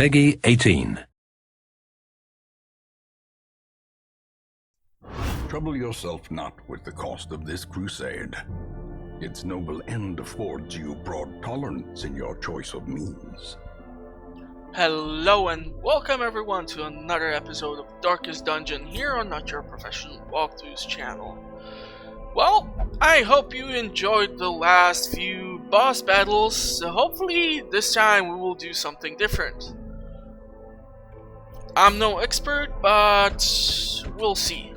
Peggy 18. Trouble yourself not with the cost of this crusade. Its noble end affords you broad tolerance in your choice of means. Hello and welcome everyone to another episode of Darkest Dungeon here on Not Your Professional Walkthroughs channel. Well, I hope you enjoyed the last few boss battles. Hopefully this time we will do something different. I'm no expert, but we'll see.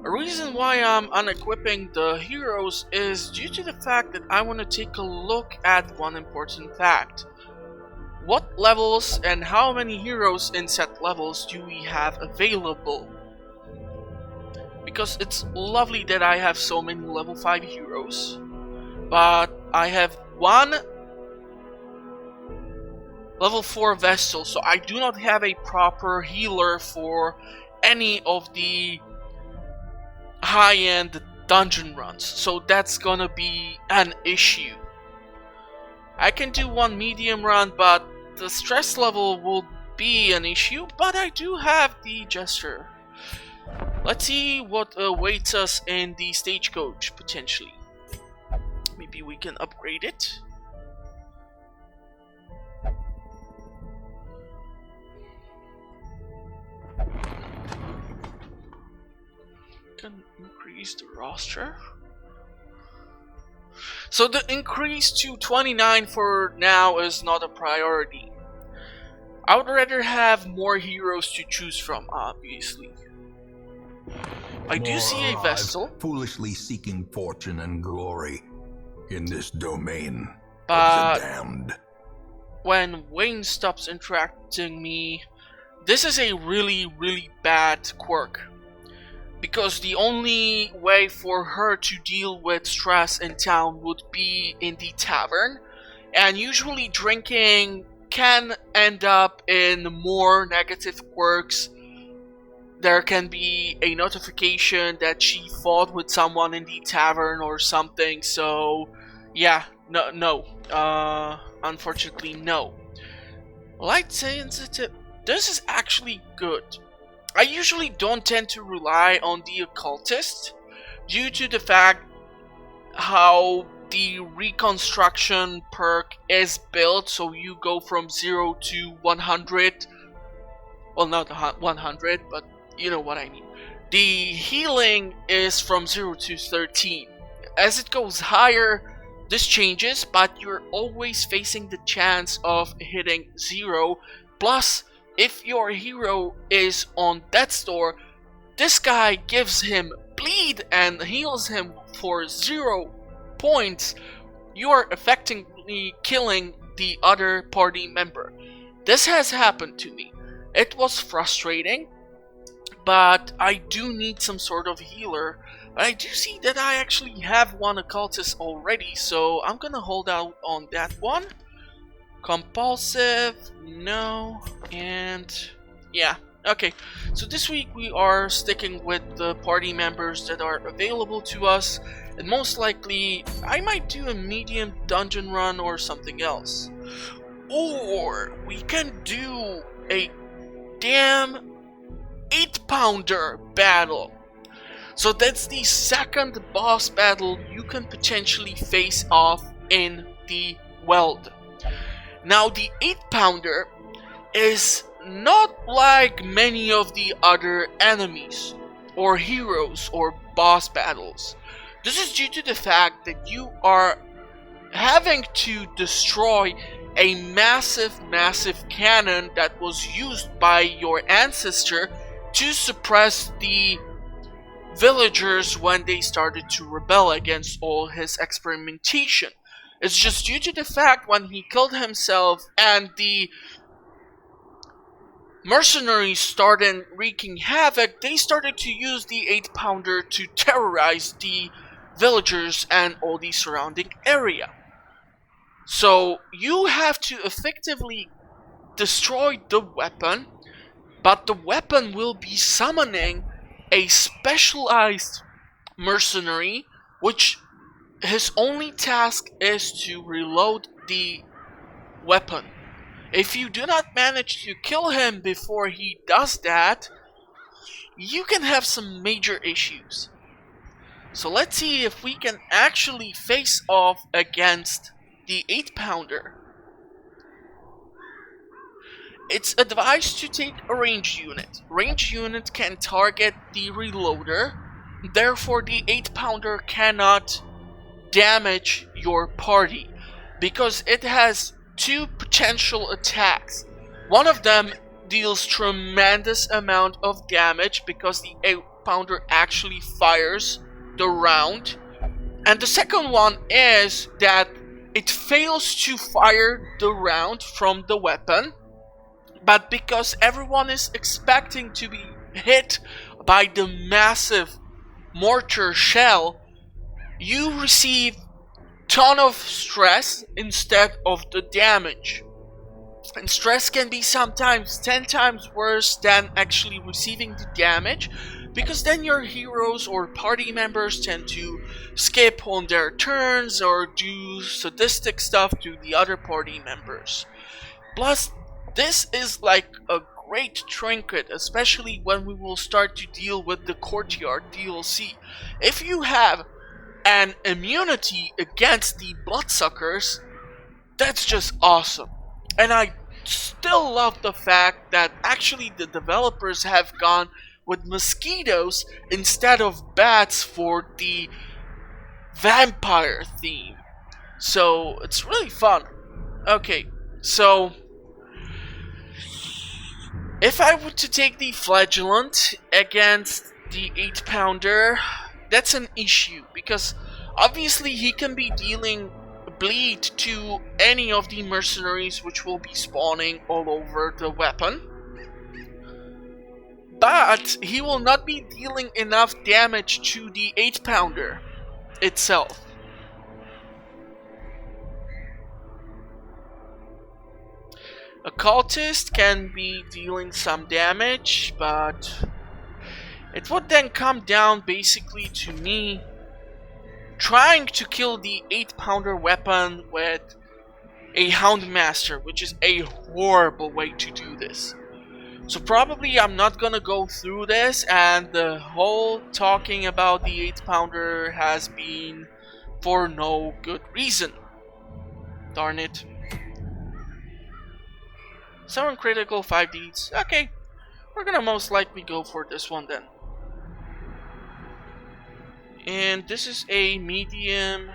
A reason why I'm unequipping the heroes is due to the fact that I want to take a look at one important fact. What levels and how many heroes in set levels do we have available? Because it's lovely that I have so many level 5 heroes, but I have one level 4 Vestal, so I do not have a proper healer for any of the high-end dungeon runs, so that's gonna be an issue. I can do one medium run, but the stress level will be an issue, but I do have the Jester. Let's see what awaits us in the stagecoach, potentially. Maybe we can upgrade it. Can increase the roster. So the increase to 29 for now is not a priority. I would rather have more heroes to choose from, obviously. I do see a Vestal, Foolishly seeking fortune and glory in this domain but of the damned. when Wayne stops interacting me, this is a really bad quirk. Because the only way for her to deal with stress in town would be in the tavern, and usually drinking can end up in more negative quirks. There can be a notification that she fought with someone in the tavern or something, so yeah, no, unfortunately no. Light sensitive, this is actually good. I usually don't tend to rely on the occultist due to the fact how the reconstruction perk is built, so you go from 0 to 100. Well, not 100, but you know what I mean. The healing is from 0 to 13. As it goes higher, this changes, but you're always facing the chance of hitting 0. Plus, if your hero is on death's door, this guy gives him bleed and heals him for 0 points. You are effectively killing the other party member. This has happened to me. It was frustrating, but I do need some sort of healer. I do see that I actually have one occultist already, so I'm gonna hold out on that one. Compulsive, no, and yeah, okay. So this week we are sticking with the party members that are available to us, and most likely I might do a medium dungeon run or something else. Or we can do a damn 8-pounder battle. So that's the second boss battle you can potentially face off in the Weld. Now the 8-pounder is not like many of the other enemies or heroes or boss battles. This is due to the fact that you are having to destroy a massive cannon that was used by your ancestor to suppress the villagers when they started to rebel against all his experimentation. It's just due to the fact when he killed himself and the mercenaries started wreaking havoc, they started to use the 8-pounder to terrorize the villagers and all the surrounding area. So you have to effectively destroy the weapon, but the weapon will be summoning a specialized mercenary, which his only task is to reload the weapon. If you do not manage to kill him before he does that, you can have some major issues. So let's see if we can actually face off against the 8-pounder. It's advised to take a ranged unit. Ranged unit can target the reloader, therefore the 8-pounder cannot damage your party because it has 2 potential attacks. One of them deals tremendous amount of damage because the 8-pounder actually fires the round, and the second one is that it fails to fire the round from the weapon, but because everyone is expecting to be hit by the massive mortar shell, you receive ton of stress instead of the damage. And stress can be sometimes 10 times worse than actually receiving the damage, because then your heroes or party members tend to skip on their turns or do sadistic stuff to the other party members. Plus, this is like a great trinket, especially when we will start to deal with the Courtyard DLC. If you have an immunity against the bloodsuckers, that's just awesome. And I still love the fact that actually the developers have gone with mosquitoes instead of bats for the vampire theme. So it's really fun. Okay, so if I were to take the Flagellant against the 8-pounder, that's an issue, because obviously he can be dealing bleed to any of the mercenaries which will be spawning all over the weapon, but he will not be dealing enough damage to the 8-pounder itself. A cultist can be dealing some damage, but it would then come down basically to me trying to kill the 8-pounder weapon with a Houndmaster, which is a horrible way to do this. So probably I'm not gonna go through this, and the whole talking about the 8-pounder has been for no good reason. Darn it. 7 critical, 5 deeds. Okay, we're gonna most likely go for this one then. And this is a medium.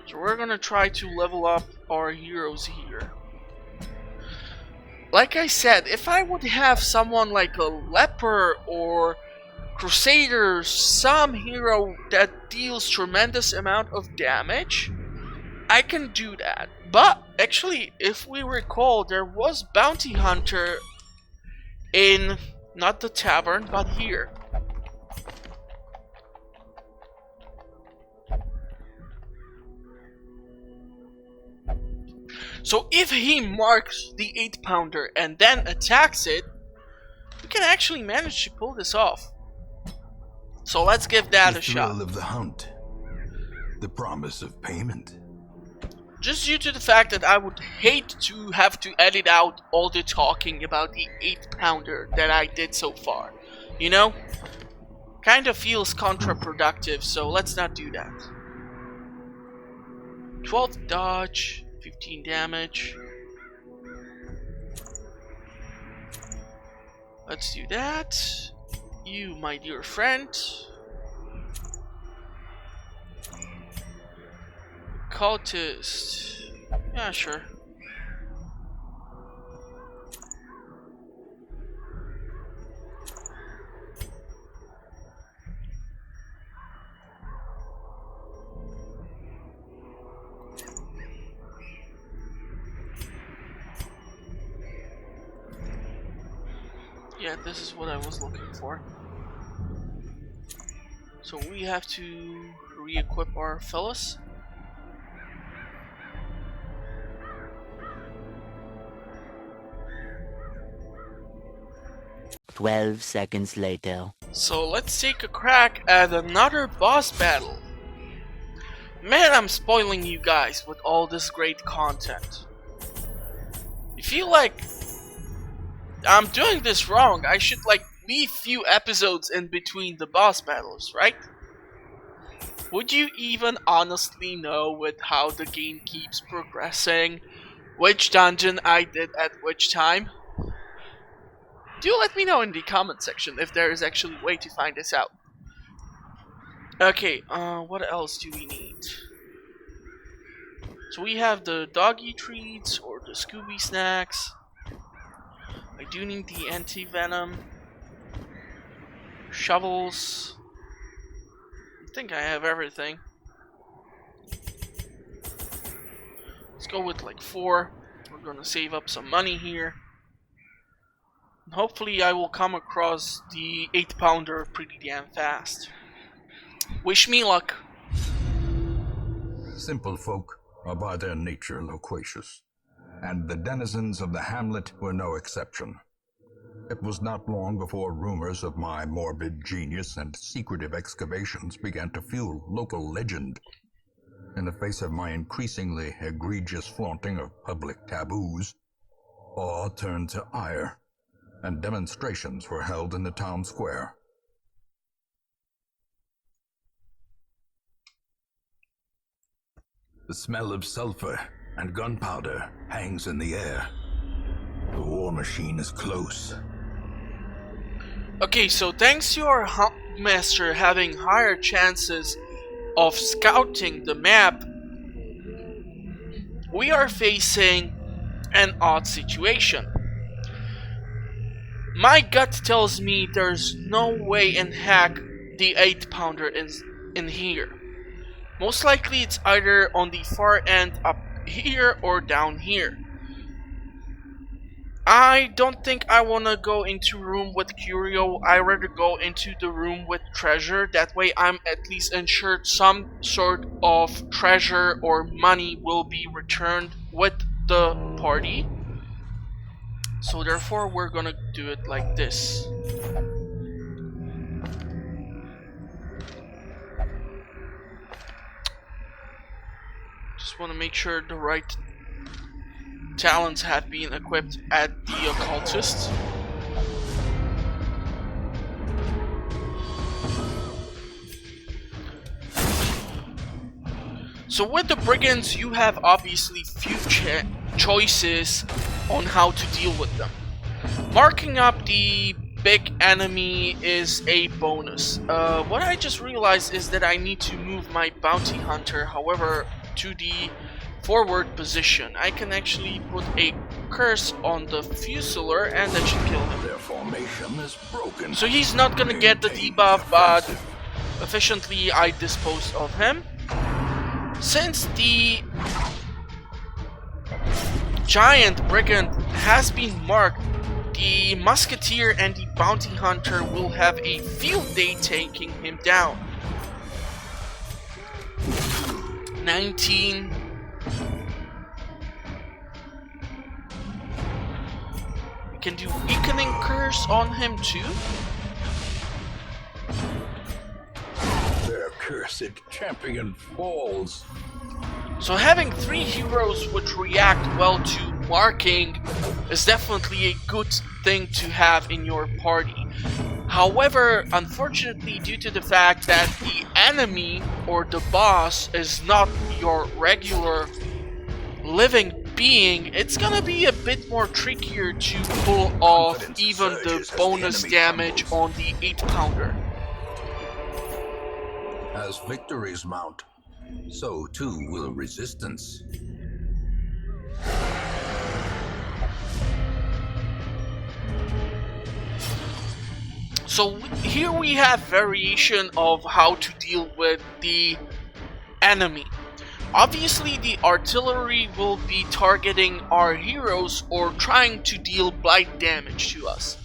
So we're gonna try to level up our heroes here. Like I said, if I would have someone like a Leper or Crusader, some hero that deals tremendous amount of damage, I can do that. But actually, if we recall, there was Bounty Hunter in not the tavern, but here. So if he marks the 8-pounder and then attacks it, we can actually manage to pull this off. So let's give that a shot. The thrill of the hunt, the promise of payment. Just due to the fact that I would hate to have to edit out all the talking about the 8-pounder that I did so far. You know? Kind of feels counterproductive, so let's not do that. 12th dodge, 15 damage. Let's do that. You, my dear friend. Cultist. Yeah, sure. Yeah, this is what I was looking for. So we have to re-equip our fellas. "12 seconds later." So let's take a crack at another boss battle. Man, I'm spoiling you guys with all this great content. feel like I'm doing this wrong. I should like leave few episodes in between the boss battles, right? Would you even honestly know with how the game keeps progressing which dungeon I did at which time? Do let me know in the comment section if there is actually a way to find this out. Okay, what else do we need? So we have the doggy treats or the Scooby snacks. I do need the anti-venom. Shovels. I think I have everything. Let's go with like 4. We're gonna save up some money here. And hopefully I will come across the 8-pounder pretty damn fast. Wish me luck. Simple folk are by their nature loquacious, and the denizens of the hamlet were no exception. It was not long before rumors of my morbid genius and secretive excavations began to fuel local legend. In the face of my increasingly egregious flaunting of public taboos, awe turned to ire, and demonstrations were held in the town square. The smell of sulfur and gunpowder hangs in the air. The war machine is close. Okay, so thanks to our Huntmaster having higher chances of scouting the map, we are facing an odd situation. My gut tells me there's no way in heck the 8-pounder is in here. Most likely it's either on the far end up here or down here. I don't think I wanna go into room with Curio. I rather go into the room with treasure. That way I'm at least ensured some sort of treasure or money will be returned with the party. So therefore we're gonna do it like this. Just wanna make sure the right talents have been equipped at the occultist. So with the brigands you have obviously few choices on how to deal with them. Marking up the big enemy is a bonus. What I just realized is that I need to move my bounty hunter, however, to the forward position. I can actually put a curse on the Fusiler and that should kill him. Their formation is broken. So he's not gonna get the debuff, but efficiently I disposed of him. Since the giant brigand has been marked, the musketeer and the bounty hunter will have a field day taking him down. 19. We can do weakening curse on him too. Their cursed champion falls. So having 3 heroes which react well to marking is definitely a good thing to have in your party. However, unfortunately, due to the fact that the enemy or the boss is not your regular living being, it's gonna be a bit more trickier to pull off even the bonus damage on the 8-pounder. As victories mount, so too will resistance. So here we have variation of how to deal with the enemy. Obviously the artillery will be targeting our heroes or trying to deal blight damage to us.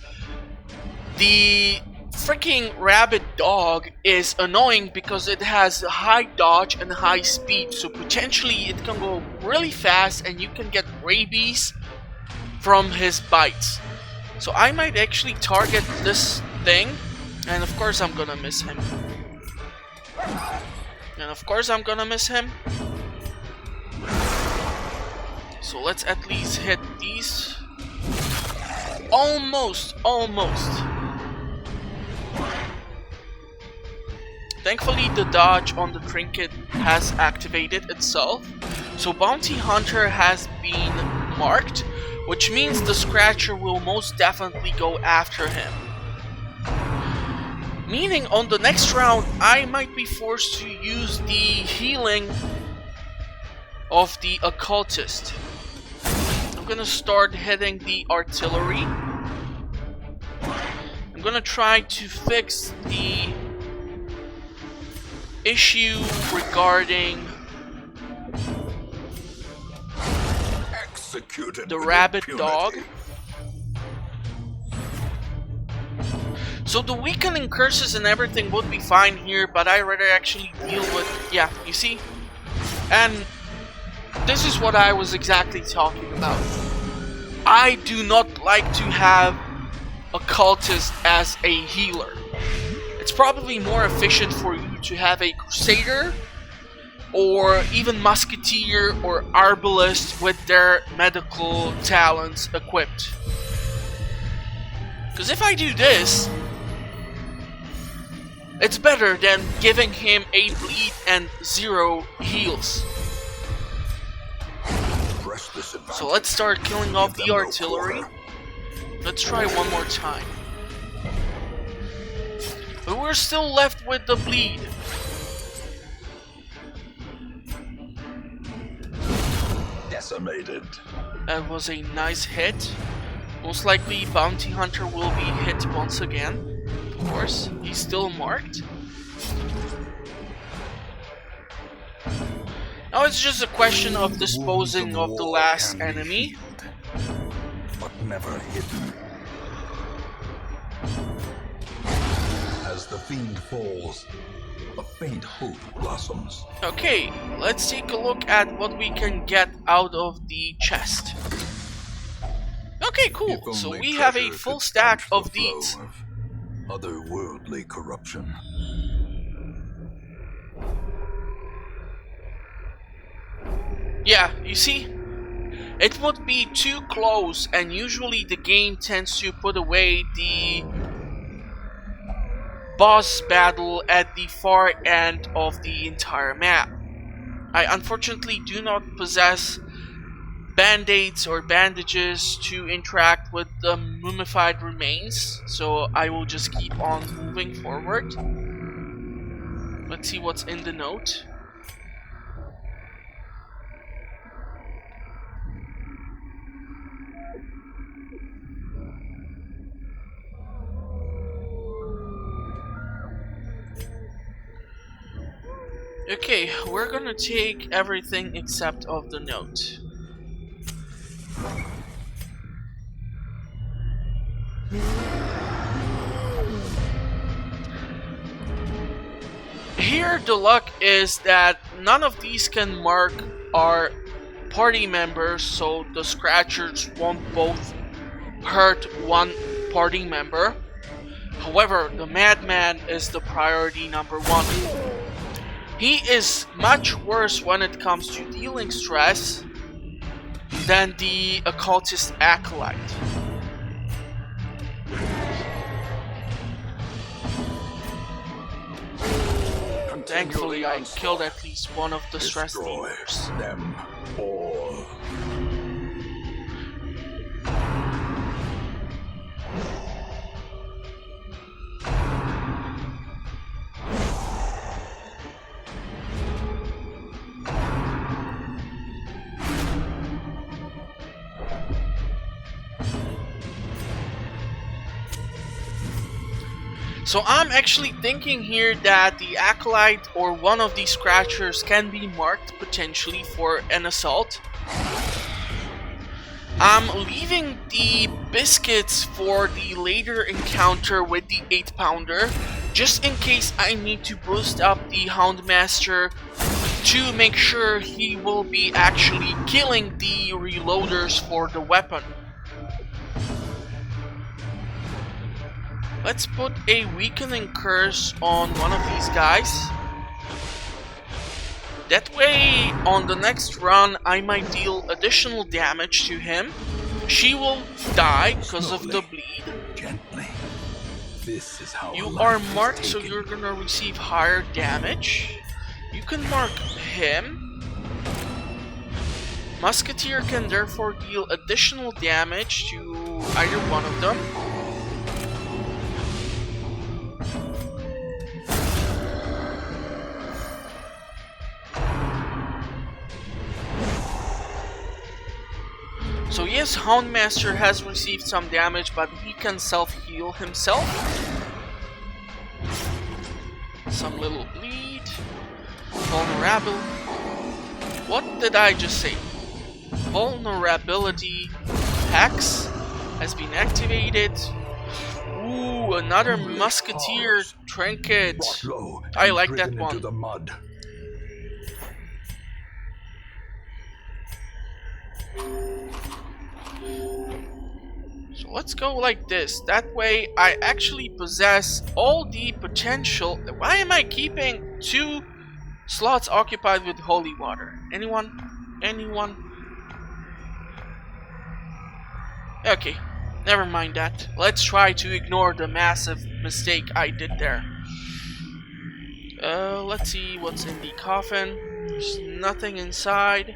The freaking rabid dog is annoying because it has high dodge and high speed, so potentially it can go really fast and you can get rabies from his bites. So I might actually target this thing, and of course I'm gonna miss him. And of course I'm gonna miss him. So let's at least hit these Almost. Thankfully, the dodge on the trinket has activated itself, so Bounty Hunter has been marked, which means the Scratcher will most definitely go after him. Meaning on the next round, I might be forced to use the healing of the Occultist. I'm gonna start hitting the artillery. I'm gonna try to fix the issue regarding the rabbit dog. So the weakening curses and everything would be fine here, but I rather actually deal with, yeah, you see? And this is what I was exactly talking about. I do not like to have a cultist as a healer. It's probably more efficient for you to have a Crusader or even Musketeer or Arbalist with their medical talents equipped. Because if I do this, it's better than giving him a bleed and 0 heals. So let's start killing off the artillery. Let's try one more time. But we're still left with the bleed. Decimated. That was a nice hit. Most likely Bounty Hunter will be hit once again. Of course, he's still marked. Now it's just a question of disposing of the last enemy. But never hidden. As the fiend falls, a faint hope blossoms. Okay, let's take a look at what we can get out of the chest. Okay, cool. So we have a full stack of these. Otherworldly corruption. Yeah, you see? It would be too close, and usually the game tends to put away the boss battle at the far end of the entire map. I unfortunately do not possess band-aids or bandages to interact with the mummified remains, so I will just keep on moving forward. Let's see what's in the note. Okay, we're gonna take everything except of the note. Here the luck is that none of these can mark our party members, so the Scratchers won't both hurt one party member. However, the Madman is the priority number 1. He is much worse when it comes to dealing stress than the Occultist Acolyte. Thankfully, I killed at least one of the stress dealers. Them all. So I'm actually thinking here that the Acolyte or one of these Scratchers can be marked potentially for an assault. I'm leaving the biscuits for the later encounter with the 8-pounder, just in case I need to boost up the Houndmaster to make sure he will be actually killing the reloaders for the weapon. Let's put a weakening curse on one of these guys. That way, on the next run, I might deal additional damage to him. She will die because of the bleed. Gently. This is how You life are is marked, so taken. you're gonna receive higher damage. You can mark him. Musketeer can therefore deal additional damage to either one of them. So yes, Houndmaster has received some damage, but he can self-heal himself. Some little bleed. Vulnerable. What did I just say? Vulnerability Hex has been activated. Ooh, another Musketeer trinket. Brought low I and like that driven one. into the mud. So let's go like this. That way I actually possess all the potential. Why am I keeping 2 slots occupied with holy water? Anyone? Anyone? Okay, never mind that. Let's try to ignore the massive mistake I did there. Let's see what's in the coffin. There's nothing inside.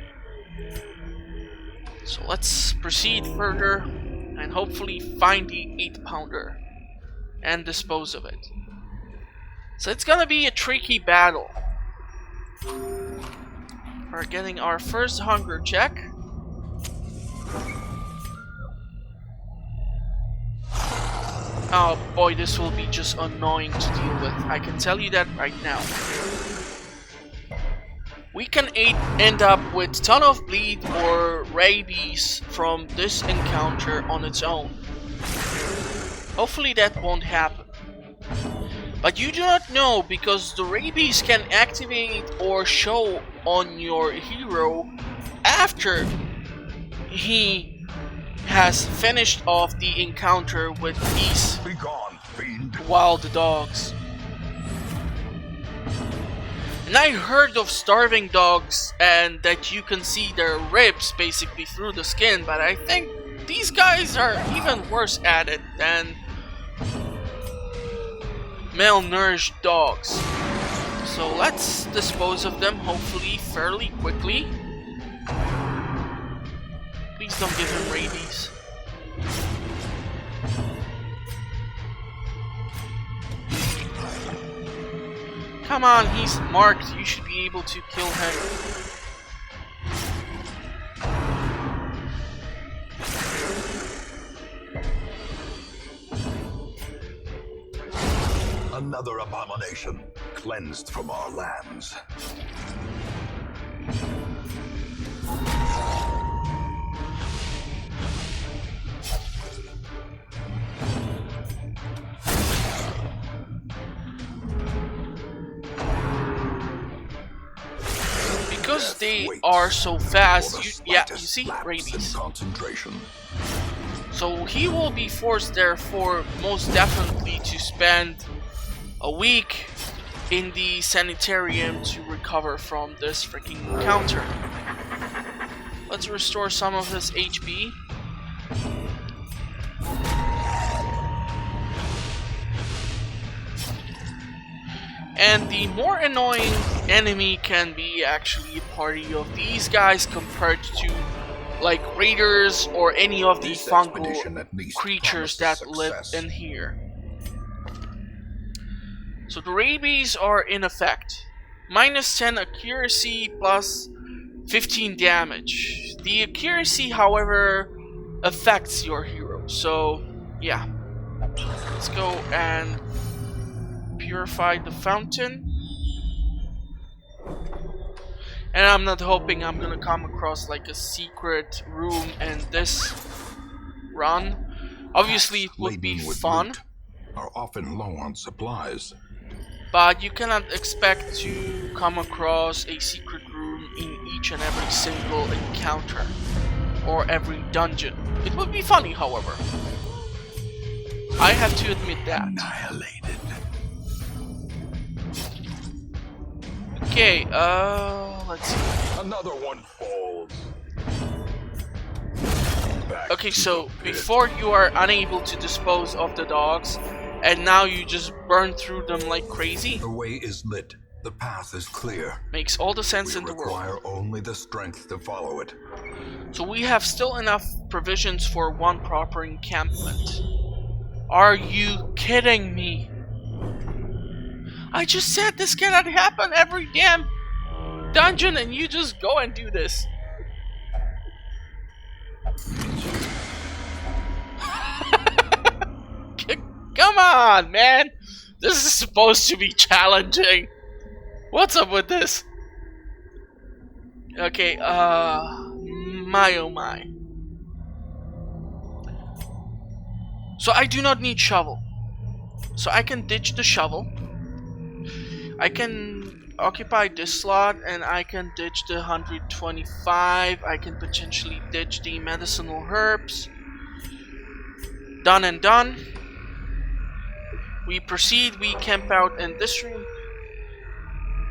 So let's proceed further and hopefully find the 8-pounder and dispose of it. So it's gonna be a tricky battle. We're getting our first hunger check. Oh boy, this will be just annoying to deal with. I can tell you that right now. We can end up with ton of bleed or rabies from this encounter on its own. Hopefully that won't happen. But you do not know, because the rabies can activate or show on your hero after he has finished off the encounter with these Begone, fiend. wild dogs. And I heard of starving dogs and that you can see their ribs basically through the skin, but I think these guys are even worse at it than malnourished dogs. So let's dispose of them, hopefully fairly quickly. Please don't give him rabies. Come on, he's marked. You should be able to kill him. Another abomination, cleansed from our lands. Because they are so fast, you see, rabies. Concentration. So he will be forced, therefore, most definitely to spend a week in the sanitarium to recover from this freaking encounter. Let's restore some of his HP. And the more annoying enemy can be actually a party of these guys compared to like raiders or any of the fungal creatures that live in here. So the rabies are in effect. Minus 10 accuracy plus 15 damage. The accuracy, however, affects your hero. So yeah. Let's go and purify the fountain. And I'm not hoping I'm gonna come across like a secret room in this run. Obviously it would be fun, are often low on supplies. but you cannot expect to come across a secret room in each and every single encounter or every dungeon. It would be funny, however. I have to admit that. Annihilated. Okay, let's see. Another one falls. back Okay, to so the pit. before you are unable to dispose of the dogs, and now you just burn through them like crazy. The way is lit. The path is clear. Makes all the sense We in the world. require only the strength to follow it. So we have still enough provisions for one proper encampment. Are you kidding me? I just said this cannot happen every damn dungeon and you just go and do this. Come on, man! This is supposed to be challenging. What's up with this? Okay, my oh my. So I do not need shovel. So I can ditch the shovel. I can occupy this slot and I can ditch the 125. I can potentially ditch the medicinal herbs. Done and done. We proceed, we camp out in this room.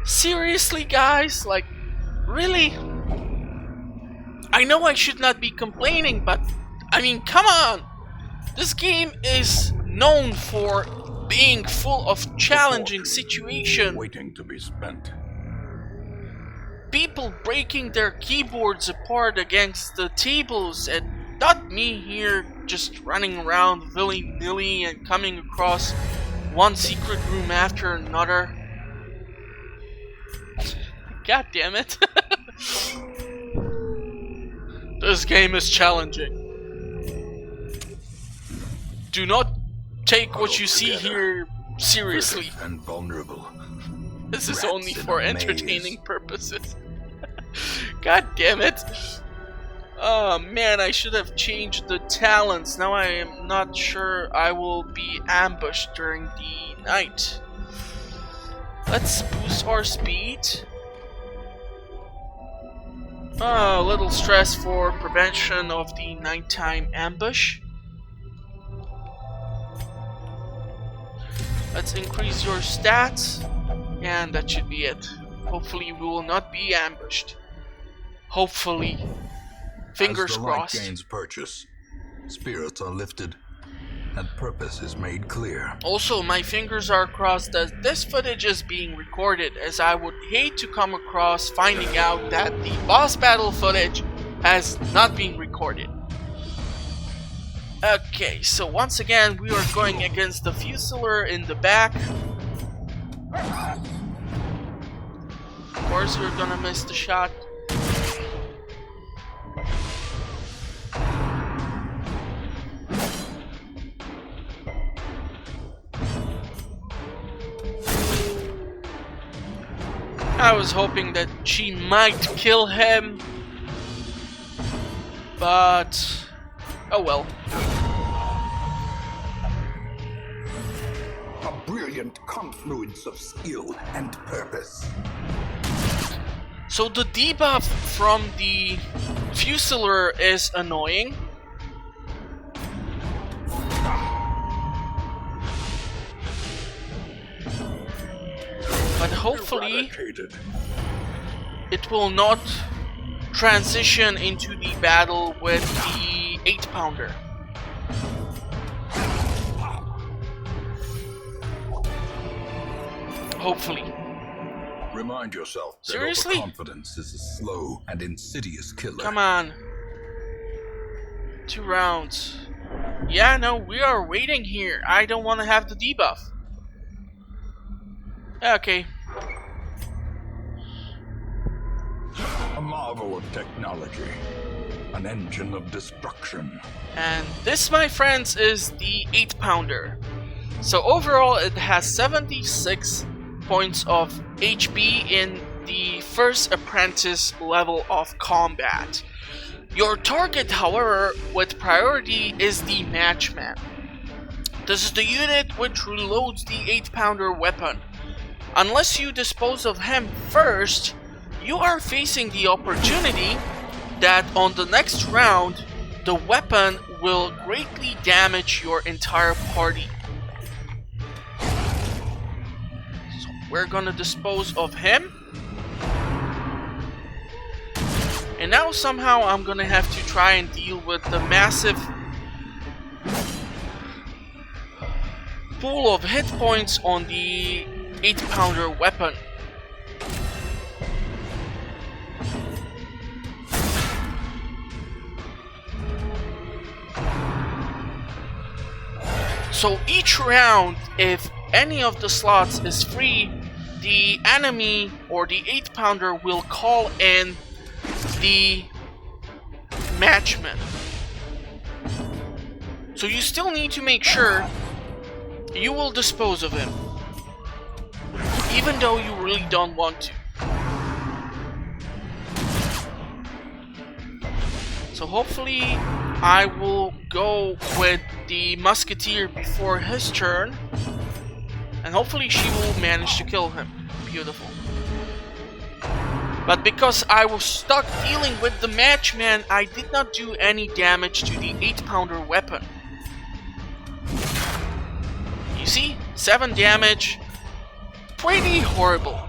Seriously, guys? Like, really? I know I should not be complaining, but I mean, come on! This game is known for being full of challenging situations. Waiting to be spent. People breaking their keyboards apart against the tables, and not me here just running around willy-nilly and coming across one secret room after another. God damn it. This game is challenging. Do not take what you see here seriously. And vulnerable. This is Rats only in for a maze. entertaining purposes. God damn it. Oh man, I should have changed the talents. Now I am not sure I will be ambushed during the night. Let's boost our speed. A little stress for prevention of the nighttime ambush. Let's increase your stats, and that should be it. Hopefully we will not be ambushed. Hopefully. Fingers As the light crossed. gains purchase, spirits are lifted, and purpose is made clear. Also, my fingers are crossed that this footage is being recorded, as I would hate to come across finding out that the boss battle footage has not been recorded. Okay, so once again we are going against the Fusilier in the back. Of course we're gonna miss the shot. I was hoping that she might kill him, but oh well. A brilliant confluence of skill and purpose. So the debuff from the Fusilier is annoying. But hopefully it will not transition into the battle with the 8-pounder. Hopefully. Remind yourself that Seriously? overconfidence is a slow and insidious killer. Come on. 2 rounds. Yeah, no, we are waiting here. I don't want to have the debuff. Okay. A marvel of technology. An engine of destruction. And this, my friends, is the 8-pounder. So overall, it has 76 points of HP in the first apprentice level of combat. Your target, however, with priority is the Matchman. This is the unit which reloads the 8-pounder weapon. Unless you dispose of him first, you are facing the opportunity that on the next round, the weapon will greatly damage your entire party. So we're gonna dispose of him. And now somehow I'm gonna have to try and deal with the massive pool of hit points on the 8-pounder weapon. So each round, if any of the slots is free, the enemy or the 8-pounder will call in the matchman. So you still need to make sure you will dispose of him, even though you really don't want to. So hopefully I will go with the musketeer before his turn, and hopefully she will manage to kill him. Beautiful. But because I was stuck dealing with the matchman, I did not do any damage to the 8-pounder weapon. You see? 7 damage. Pretty horrible.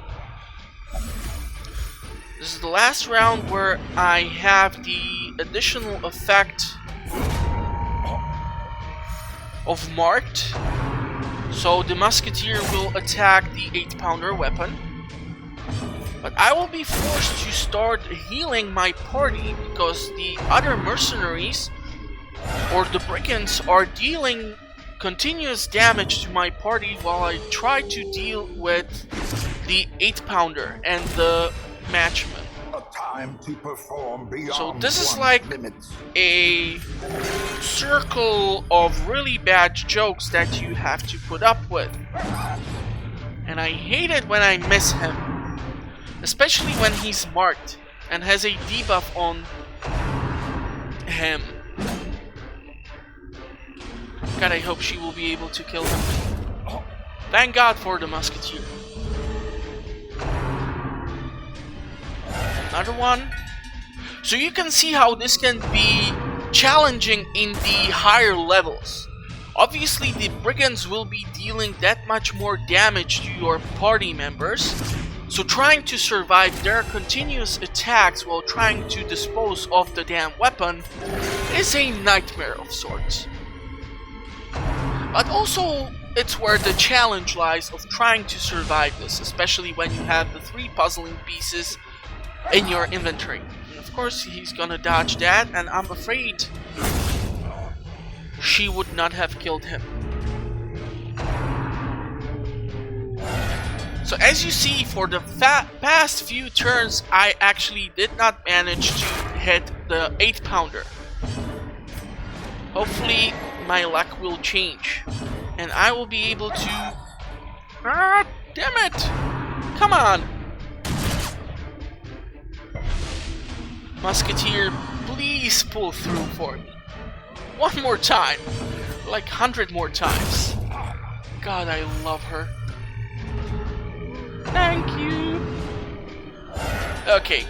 This is the last round where I have the additional effect of marked. So the musketeer will attack the 8-pounder weapon. But I will be forced to start healing my party because the other mercenaries or the brigands are dealing continuous damage to my party while I try to deal with the 8-pounder and the matchman. Time to perform beyond So this is like limits. a circle of really bad jokes that you have to put up with. And I hate it when I miss him. Especially when he's marked and has a debuff on him. God, I hope she will be able to kill him. Thank God for the musketeer. Another one. So you can see how this can be challenging in the higher levels. Obviously the brigands will be dealing that much more damage to your party members. So trying to survive their continuous attacks while trying to dispose of the damn weapon is a nightmare of sorts. But also, it's where the challenge lies of trying to survive this, especially when you have the 3 puzzling pieces in your inventory. And of course, he's gonna dodge that, and I'm afraid she would not have killed him. So as you see, for the past few turns, I actually did not manage to hit the 8-pounder. Hopefully my luck will change, and I will be able to... Ah, damn it! Come on! Musketeer, please pull through for me. One more time. Like 100 more times. God, I love her. Thank you! Okay.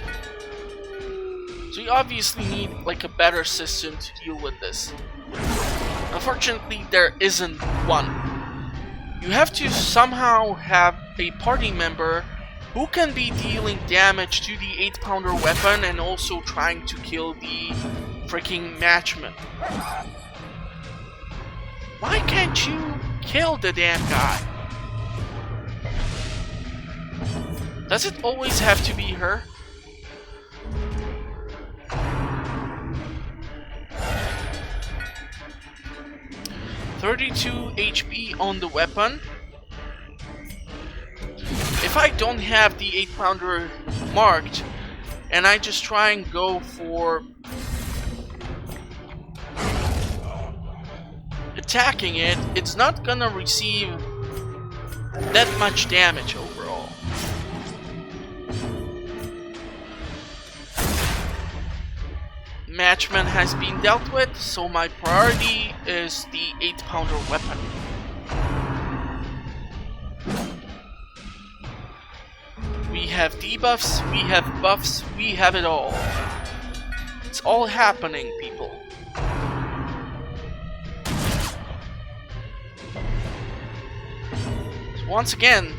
So you obviously need like a better system to deal with this. Unfortunately, there isn't one. You have to somehow have a party member who can be dealing damage to the 8-pounder weapon and also trying to kill the freaking matchman. Why can't you kill the damn guy? Does it always have to be her? $32 HP on the weapon. If I don't have the 8-pounder marked and I just try and go for attacking it, it's not gonna receive that much damage overall. Matchman has been dealt with, so my priority is the 8-pounder weapon. We have debuffs, we have buffs, we have it all. It's all happening, people. So once again,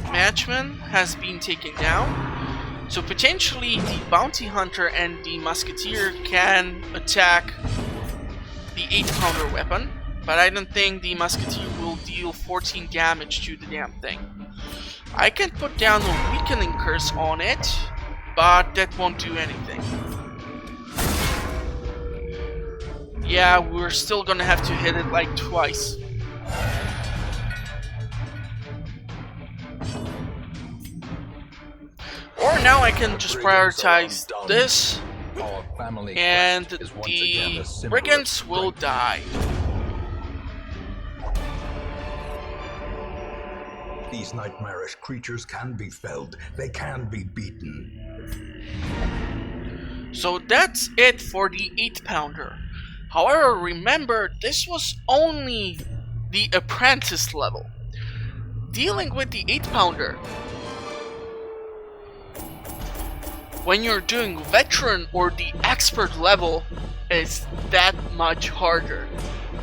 Matchman has been taken down. So potentially the bounty hunter and the musketeer can attack the 8-pounder weapon, but I don't think the musketeer will deal 14 damage to the damn thing. I can put down a weakening curse on it, but that won't do anything. Yeah, we're still gonna have to hit it like twice. Or now I can just prioritize this, and the brigands will die. These nightmarish creatures can be felled. They can be beaten. So that's it for the 8-pounder. However, remember, this was only the apprentice level. Dealing with the 8-pounder, when you're doing veteran or the expert level, is that much harder.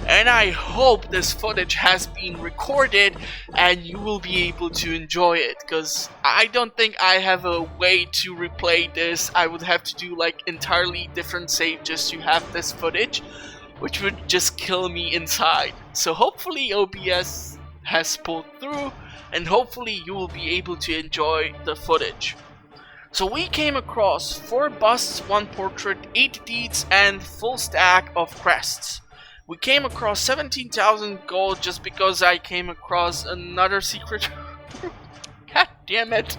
And I hope this footage has been recorded and you will be able to enjoy it, because I don't think I have a way to replay this. I would have to do like entirely different save just to have this footage, which would just kill me inside. So hopefully OBS has pulled through, and hopefully you will be able to enjoy the footage. So we came across 4 busts, 1 portrait, 8 deeds, and full stack of crests. We came across 17,000 gold just because I came across another secret. God damn it.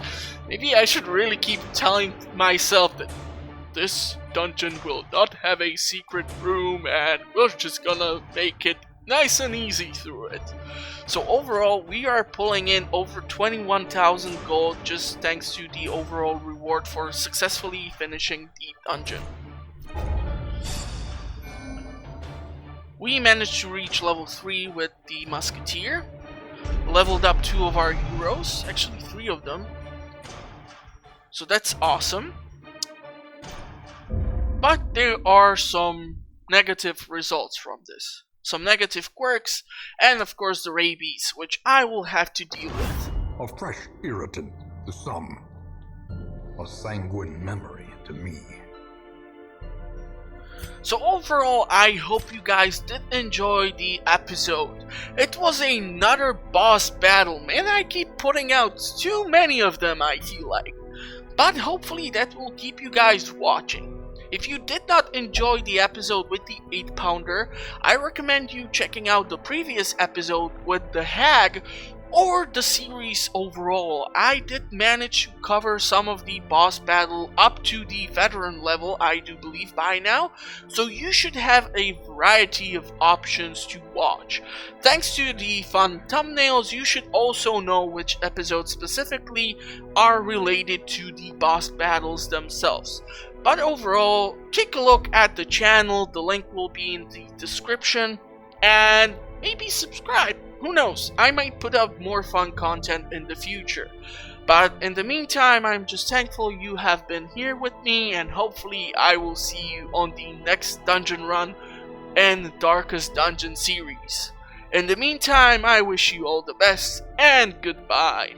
Maybe I should really keep telling myself that this dungeon will not have a secret room and we're just gonna make it nice and easy through it. So overall, we are pulling in over 21,000 gold just thanks to the overall reward for successfully finishing the dungeon. We managed to reach level 3 with the musketeer. Leveled up 2 of our heroes, actually 3 of them. So that's awesome. But there are some negative results from this. Some negative quirks, and of course the rabies, which I will have to deal with. A fresh irritant to some. A sanguine memory to me. So overall, I hope you guys did enjoy the episode. It was another boss battle. Man, I keep putting out too many of them, I feel like. But hopefully that will keep you guys watching. If you did not enjoy the episode with the 8-pounder, I recommend you checking out the previous episode with the hag, or the series overall. I did manage to cover some of the boss battle up to the veteran level, I do believe by now, so you should have a variety of options to watch. Thanks to the fun thumbnails, you should also know which episodes specifically are related to the boss battles themselves. But overall, take a look at the channel, the link will be in the description, and maybe subscribe. Who knows, I might put out more fun content in the future. But in the meantime, I'm just thankful you have been here with me, and hopefully I will see you on the next dungeon run in the Darkest Dungeon series. In the meantime, I wish you all the best, and goodbye.